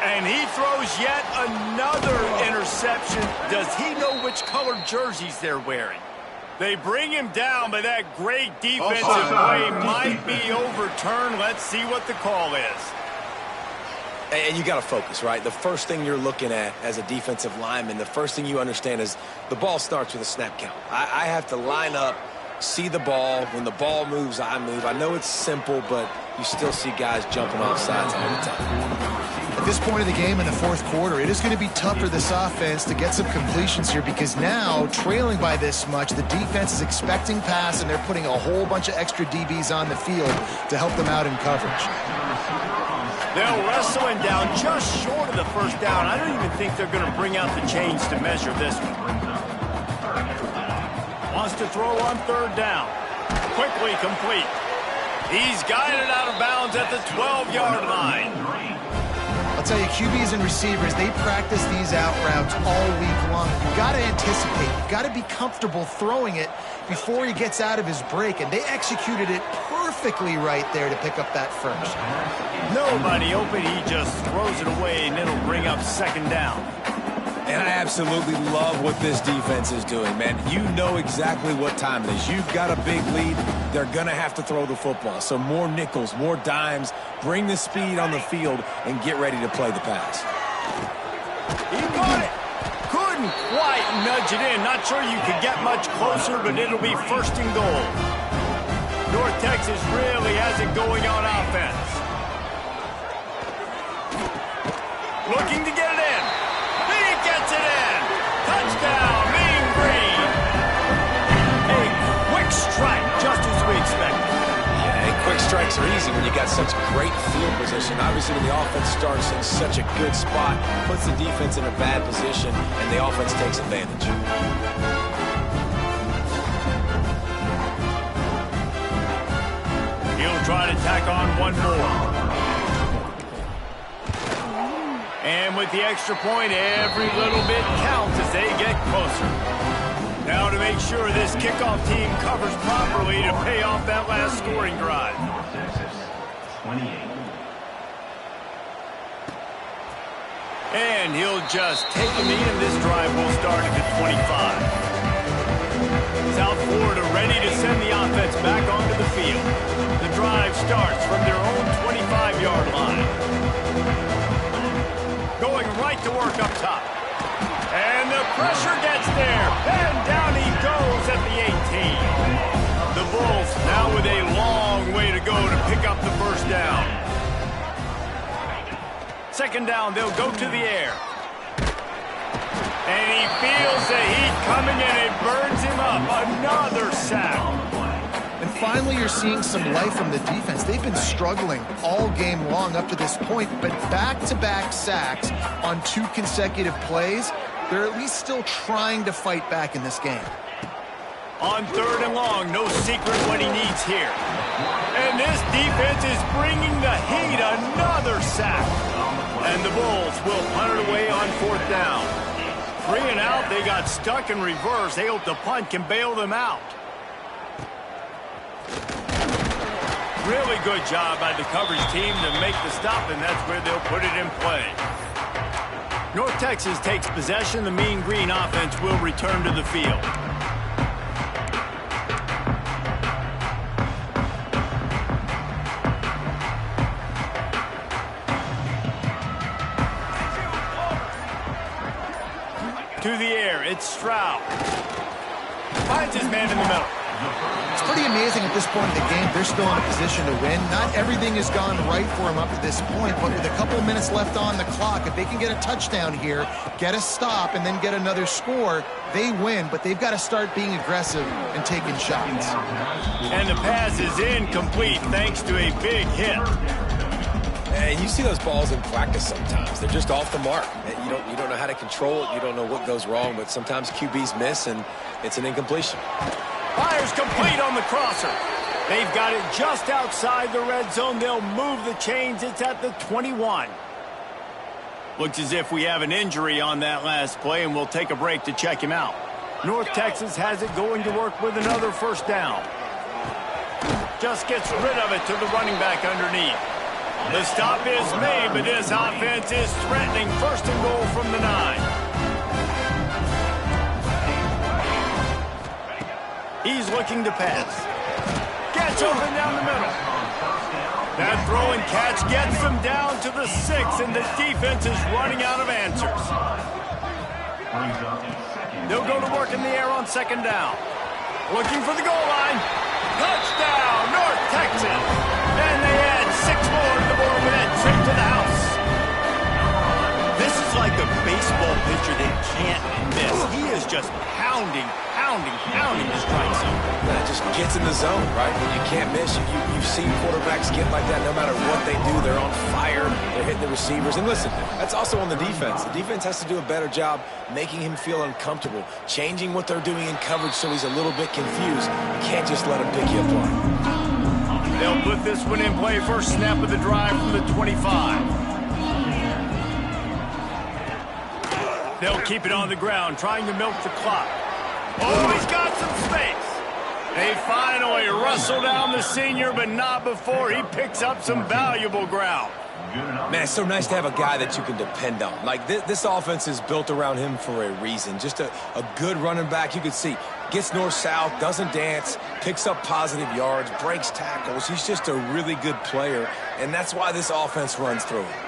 And he throws yet another interception. Does he know which colored jerseys they're wearing? They bring him down, but that great defensive play might be overturned. Let's see what the call is. And you got to focus, right? The first thing you're looking at as a defensive lineman, the first thing you understand is the ball starts with a snap count. I have to line up, see the ball. When the ball moves, I move. I know it's simple, but you still see guys jumping off sides all the time. At this point of the game in the fourth quarter, it is going to be tough for this offense to get some completions here, because now, trailing by this much, the defense is expecting pass, and they're putting a whole bunch of extra DBs on the field to help them out in coverage. They'll wrestle him down just short of the first down. I don't even think they're going to bring out the chains to measure this one. Wants to throw on third down. Quickly complete. He's guided out of bounds at the 12-yard line. I'll tell you, QBs and receivers, they practice these out routes all week long. You've got to anticipate. You've got to be comfortable throwing it before he gets out of his break, and they executed it perfectly right there to pick up that first. Nobody open. He just throws it away, and it'll bring up second down. And I absolutely love what this defense is doing, man. You know exactly what time it is. You've got a big lead. They're going to have to throw the football. So more nickels, more dimes, bring the speed on the field, and get ready to play the pass. He got it. Couldn't quite nudge it in. Not sure you could get much closer, but it'll be first and goal. North Texas really has it going on offense. Looking to get it in. He gets it in. Touchdown, Mean Green. A quick strike, just as we expected. Yeah, and quick strikes are easy when you got such great field position. Obviously, when the offense starts in such a good spot, puts the defense in a bad position, and the offense takes advantage. He'll try to tack on one more. And with the extra point, every little bit counts as they get closer. Now to make sure this kickoff team covers properly to pay off that last scoring drive. North Texas, 28. And he'll just take a knee, and this drive will start at the 25. South Florida ready to send the offense back onto the field. The drive starts from their own 25-yard line. Going right to work up top. And the pressure gets there. And down he goes at the 18. The Bulls now with a long way to go to pick up the first down. Second down, they'll go to the air. And he feels the heat coming, and it burns him up. Another sack. And finally, you're seeing some life from the defense. They've been struggling all game long up to this point, but back-to-back sacks on 2 consecutive plays, they're at least still trying to fight back in this game. On third and long, no secret what he needs here. And this defense is bringing the heat. Another sack. And the Bulls will punt it away on fourth down. 3 and out. They got stuck in reverse. They hope the punt can bail them out. Really good job by the coverage team to make the stop, and that's where they'll put it in play. North Texas takes possession. The Mean Green offense will return to the field. To the air, it's Stroud. Finds his man in the middle. It's pretty amazing at this point in the game. They're still in a position to win. Not everything has gone right for them up to this point, but with a couple minutes left on the clock, if they can get a touchdown here, get a stop, and then get another score, they win. But they've got to start being aggressive and taking shots. And the pass is incomplete thanks to a big hit. And you see those balls in practice sometimes. They're just off the mark. You don't know how to control it. You don't know what goes wrong, but sometimes QBs miss, and it's an incompletion. Fires complete on the crosser. They've got it just outside the red zone. They'll move the chains. It's at the 21. Looks as if we have an injury on that last play, and we'll take a break to check him out. North Texas has it going to work with another first down. Just gets rid of it to the running back underneath. The stop is made, but this offense is threatening. First and goal from the 9. He's looking to pass. Gets open down the middle. That throw and catch gets them down to the 6, and the defense is running out of answers. They'll go to work in the air on second down. Looking for the goal line. Touchdown, North Texas. And they add 6 more to the board with that trip to the house. This is like a baseball pitcher they can't miss. He is just pounding the strike zone. That just gets in the zone, right? When you can't miss, you've seen quarterbacks get like that no matter what they do. They're on fire. They're hitting the receivers. And listen, that's also on the defense. The defense has to do a better job making him feel uncomfortable, changing what they're doing in coverage so he's a little bit confused. You can't just let him pick you apart. They'll put this one in play. First snap of the drive from the 25. They'll keep it on the ground, trying to milk the clock. Oh, he's got some space. They finally wrestle down the senior, but not before he picks up some valuable ground. Man, it's so nice to have a guy that you can depend on. Like, this offense is built around him for a reason. Just a good running back. You can see, gets north-south, doesn't dance, picks up positive yards, breaks tackles. He's just a really good player, and that's why this offense runs through him.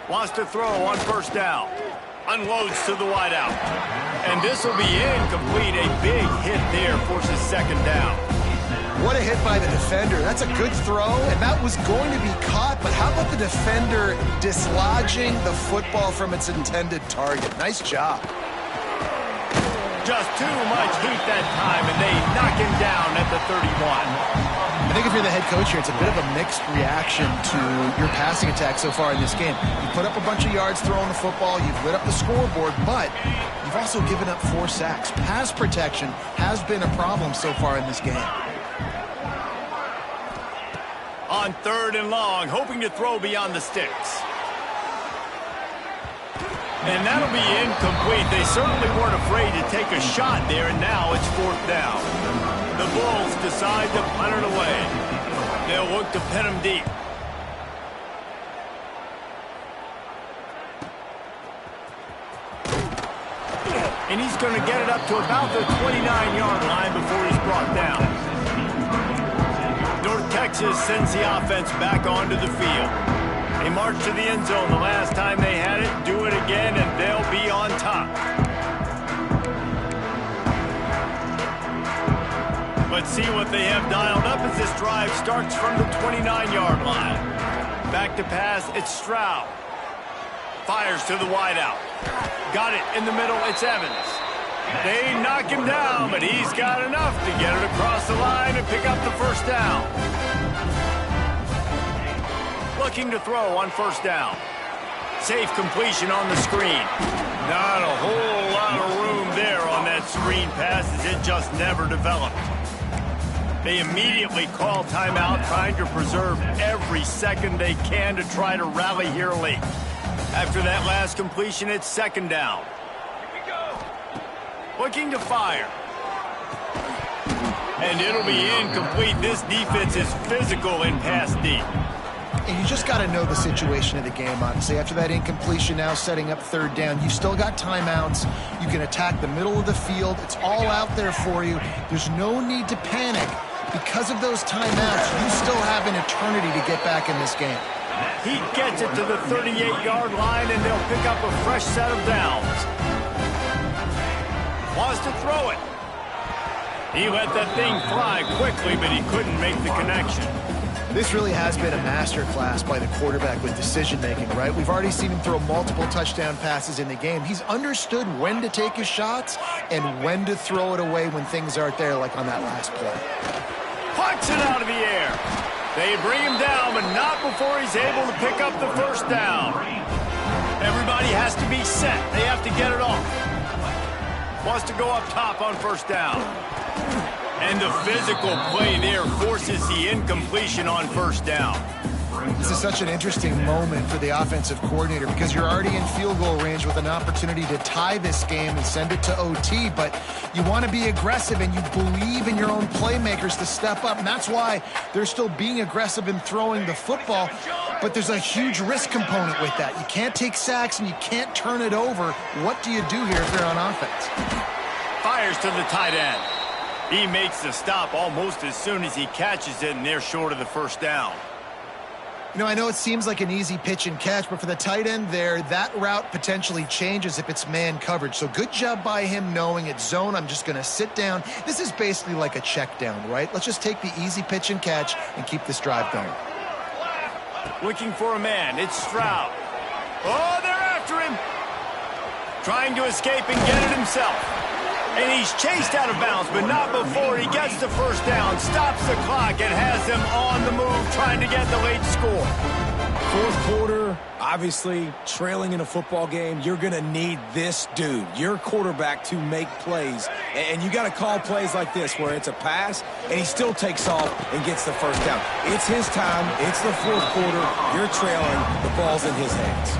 Wants to throw on first down. Unloads to the wideout. And this will be incomplete. A big hit there forces second down. What a hit by the defender. That's a good throw, and that was going to be caught, but how about the defender dislodging the football from its intended target? Nice job. Just too much heat that time, and they knock him down at the 31. I think if you're the head coach here, it's a bit of a mixed reaction to your passing attack so far in this game. You put up a bunch of yards throwing the football, you've lit up the scoreboard, but you've also given up 4 sacks. Pass protection has been a problem so far in this game. On third and long, hoping to throw beyond the sticks. And that'll be incomplete. They certainly weren't afraid to take a shot there, and now it's fourth down. The Bulls decide to punt it away. They'll look to pin him deep. And he's going to get it up to about the 29-yard line before he's brought down. North Texas sends the offense back onto the field. They march to the end zone the last time they had it, do it again, and they'll be on top. Let's see what they have dialed up as this drive starts from the 29-yard line. Back to pass, it's Stroud. Fires to the wideout. Got it in the middle, it's Evans. They knock him down, but he's got enough to get it across the line and pick up the first down. Looking to throw on first down. Safe completion on the screen. Not a whole lot of room there on that screen pass as it just never developed. They immediately call timeout, trying to preserve every second they can to try to rally here late. After that last completion, it's second down. Here we go. Looking to fire. And it'll be incomplete. This defense is physical in pass deep. And you just got to know the situation of the game, honestly. After that incompletion, now setting up third down, you've still got timeouts. You can attack the middle of the field. It's all out there for you. There's no need to panic. Because of those timeouts, you still have an eternity to get back in this game. He gets it to the 38-yard line, and they'll pick up a fresh set of downs. Wants to throw it. He let that thing fly quickly, but he couldn't make the connection. This really has been a masterclass by the quarterback with decision-making, right? We've already seen him throw multiple touchdown passes in the game. He's understood when to take his shots and when to throw it away when things aren't there, like on that last play. Pucks it out of the air. They bring him down, but not before he's able to pick up the first down. Everybody has to be set. They have to get it off. Wants to go up top on first down. And the physical play there forces the incompletion on first down. This is such an interesting moment for the offensive coordinator because you're already in field goal range with an opportunity to tie this game and send it to OT, but you want to be aggressive and you believe in your own playmakers to step up, and that's why they're still being aggressive in throwing the football, but there's a huge risk component with that. You can't take sacks and you can't turn it over. What do you do here if you're on offense? Fires to the tight end. He makes the stop almost as soon as he catches it, and they're short of the first down. You know, I know it seems like an easy pitch and catch, but for the tight end there, that route potentially changes if it's man coverage. So good job by him knowing it's zone. I'm just going to sit down. This is basically like a check down, right? Let's just take the easy pitch and catch and keep this drive going. Looking for a man. It's Stroud. Oh, they're after him. Trying to escape and get it himself. And he's chased out of bounds, but not before he gets the first down, stops the clock, and has them on the move trying to get the late score. Fourth quarter, obviously trailing in a football game, you're going to need this dude, your quarterback, to make plays. And you got to call plays like this where it's a pass, and he still takes off and gets the first down. It's his time. It's the fourth quarter. You're trailing. The ball's in his hands.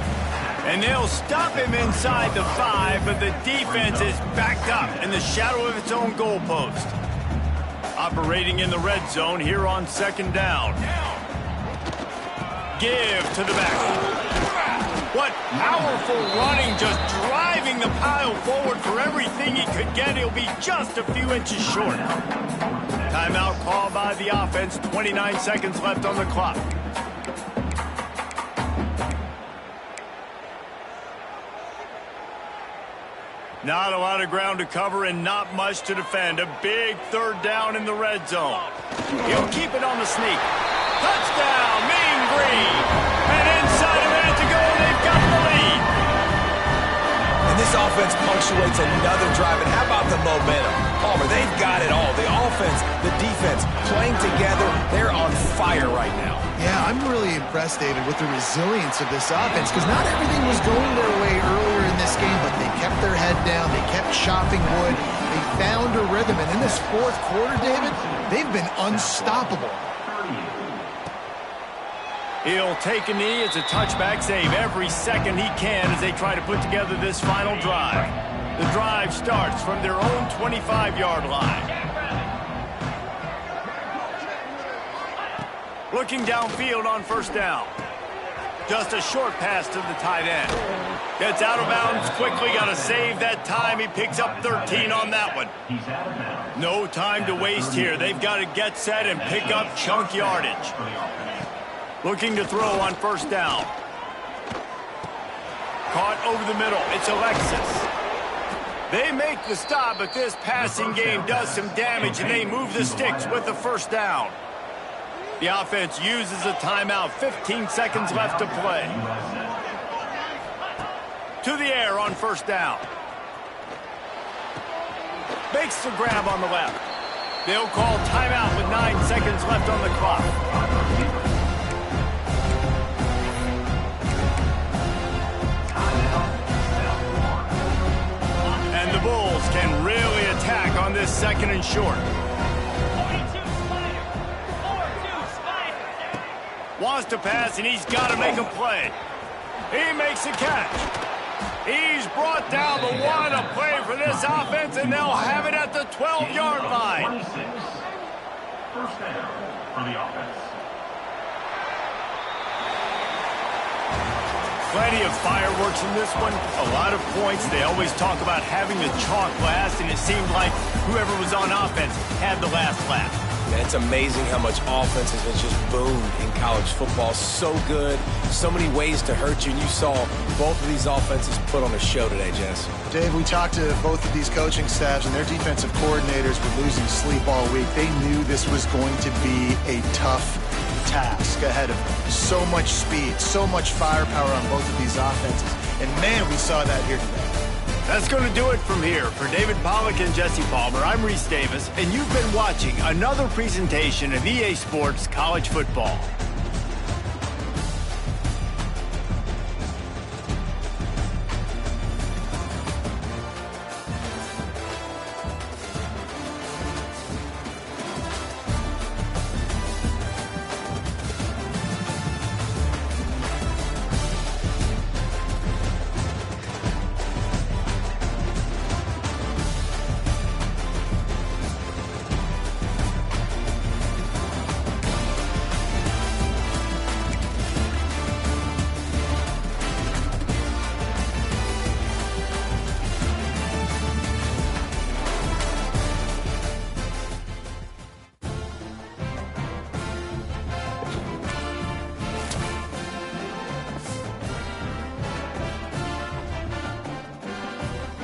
And they'll stop him inside the 5, but the defense is backed up in the shadow of its own goalpost. Operating in the red zone here on second down. Give to the back. What powerful running, just driving the pile forward for everything he could get. He'll be just a few inches short. Timeout called by the offense. 29 seconds left on the clock. Not a lot of ground to cover and not much to defend. A big third down in the red zone. He'll keep it on the sneak. Touchdown, Mean Green. And inside a minute to go, they've got the lead. And this offense punctuates another drive. And how about the momentum? Palmer, they've got it all. The offense, the defense, playing together. They're on fire right now. Yeah, I'm really impressed, David, with the resilience of this offense because not everything was going their way earlier in this game, but they kept their head down. They kept chopping wood. They found a rhythm. And in this fourth quarter, David, they've been unstoppable. He'll take a knee. It's a touchback save every second he can as they try to put together this final drive. The drive starts from their own 25-yard line. Looking downfield on first down. Just a short pass to the tight end. Gets out of bounds quickly. Got to save that time. He picks up 13 on that one. No time to waste here. They've got to get set and pick up chunk yardage. Looking to throw on first down. Caught over the middle. It's Alexis. They make the stop, but this passing game does some damage, and they move the sticks with the first down. The offense uses a timeout. 15 seconds left to play. To the air on first down. Makes the grab on the left. They'll call timeout with 9 seconds left on the clock. second and short. 42 Spider. 4-2 Spider. Wants to pass, and he's got to make a play. He makes a catch. He's brought down the one, a play for this offense, and they'll have it at the 12-yard line. 26. First down for the offense. Plenty of fireworks in this one. A lot of points. They always talk about having the chalk last, and it seemed like whoever was on offense had the last laugh. Man, it's amazing how much offense has just boomed in college football. So good, so many ways to hurt you. And you saw both of these offenses put on a show today, Jess. Dave, we talked to both of these coaching staffs, and their defensive coordinators were losing sleep all week. They knew this was going to be a tough task ahead of them. So much speed, so much firepower on both of these offenses. And, man, we saw that here today. That's going to do it from here. For David Pollack and Jesse Palmer, I'm Reese Davis, and you've been watching another presentation of EA Sports College Football.